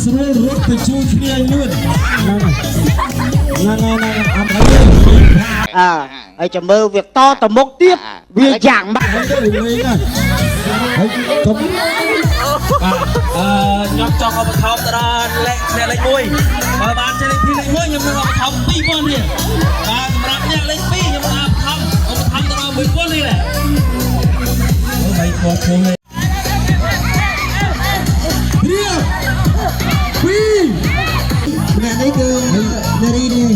ស្រួលរត់ទៅជួយគ្នាលឿនហ្នឹងអត់ហើយចាំមើលវាតទៅមុខទៀតវាយ៉ាងម៉េចហើយកុំខ្ញុំចង់ឧបត្ថម្ភទៅដល់អ្នកលេខ1បើបានចេញលេខ2លេខ1ខ្ញុំនឹងឧបត្ថម្ភ 2000 នេះបាទសម្រាប់អ្នកលេខ2ខ្ញុំនឹងឧបត្ថម្ភទៅដល់ 1000 នេះแหละអូយខកខ្លួននេះរៀប2អ្នកនេះគឺនារីនេះ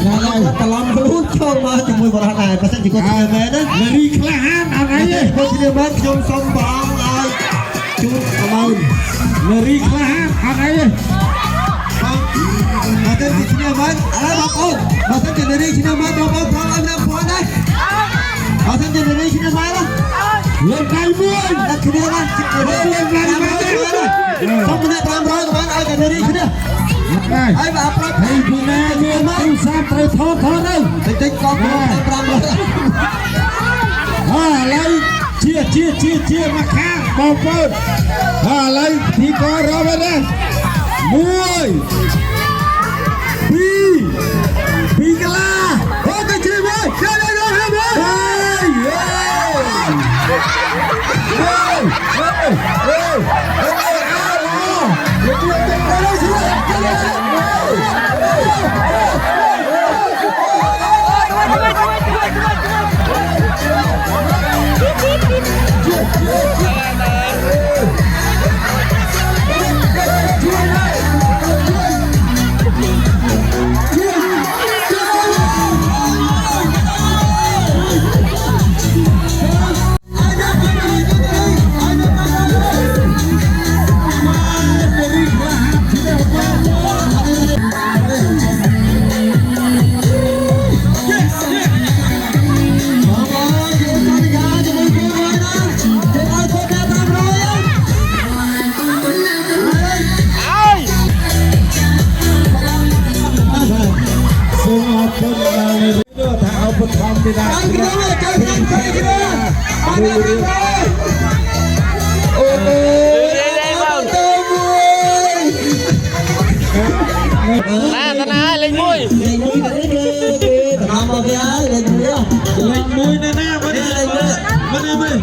ណាស់ហើយតឡំខ្លួនចូលមកជាមួយបរិបទដែរបើសិនជាគាត់ធ្វើមែនណានារីក្លាហានអត់អីទេគាត់ធ្វើមែនខ្ញុំសូមព្រះអង្គឲ្យជូន10000នារីក្លាហានអត់អីទេបើសិនជាឈ្នះមែនបងប្អូនបើសិនជានារីឈ្នះមែនបងប្អូនផងឲ្យ1000ដែរបើសិនជានារីឈ្នះមែនលើកដៃមួយដាក់គ្នាណាលើកដៃមួយសុំម្នាក់500ក៏បានឲ្យតែនារីឈ្នះហើយបើប្រាប់ឲ្យពីណាមានមកឧស្សាហ៍ត្រូវថតទៅតិចៗក៏500ឥឡូវជាមកខាងបងប្អូនឥឡូវទីក៏រកហើយណា2កន្លះហូបទៅជួយមកចូលហើយពុទ្ធធម្មទេដែរអូណាលេខ1លេខ1នេះគឺតាមមកគេហើយលេខ1នៅណាមិនលេខ1មិន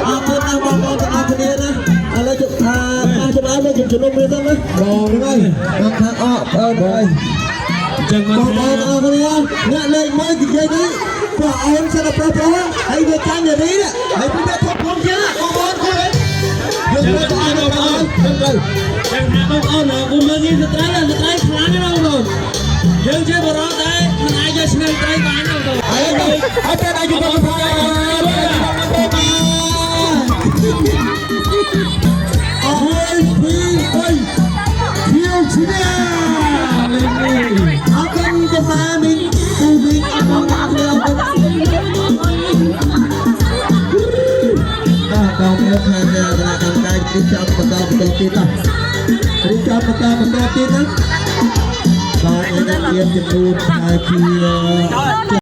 អរគុណណាស់បងប្អូនទាំងអស់គ្នាណាឥឡូវចាំឲ្យមកជំនុំនេះទៅណាបងហ្នឹងហើយខាងអស់បងហើយចឹងមកបងប្អូនអរគុណអ្នកលេខ1និយាយនេះព្រះអង្គសិនតែប្រុសហើយវាចាញ់នារីនេះហើយពីវាថប់ផងជាបងប្អូនគួរយើងមើលទៅអស់បងប្អូនចឹងទៅចឹងថាបងប្អូនគុំមើលនេះស្ត្រីខ្លាំងណាស់បងប្អូនយើងជាបរិបទដែរមិនអាចយកឈ្នះស្ត្រីបានទេបងប្អូនហើយតែអាចយកបងប្អូនអើយពី3ជាឈ្នះលេខ1អរគុណចំណាមីគូវិញអរគុណអរគុណបាទដល់មកខាងគណៈកម្មការទីចាប់បន្តទៀតណារីចាប់បន្តទៀតណាបាទមានចំនួនថាជា